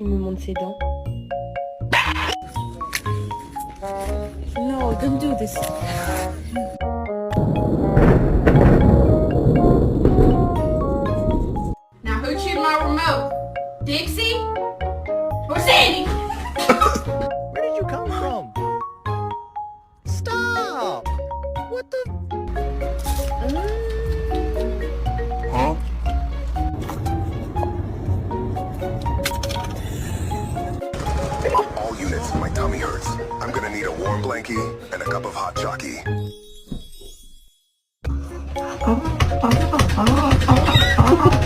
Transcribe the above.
Il me montre ses dents. No, don't do this. Now who chewed my remote? Dixie? Or Sandy? Where did you come from? Stop! What the? Huh? All units, my tummy hurts. I'm gonna need a warm blankie and a cup of hot jockey. Oh,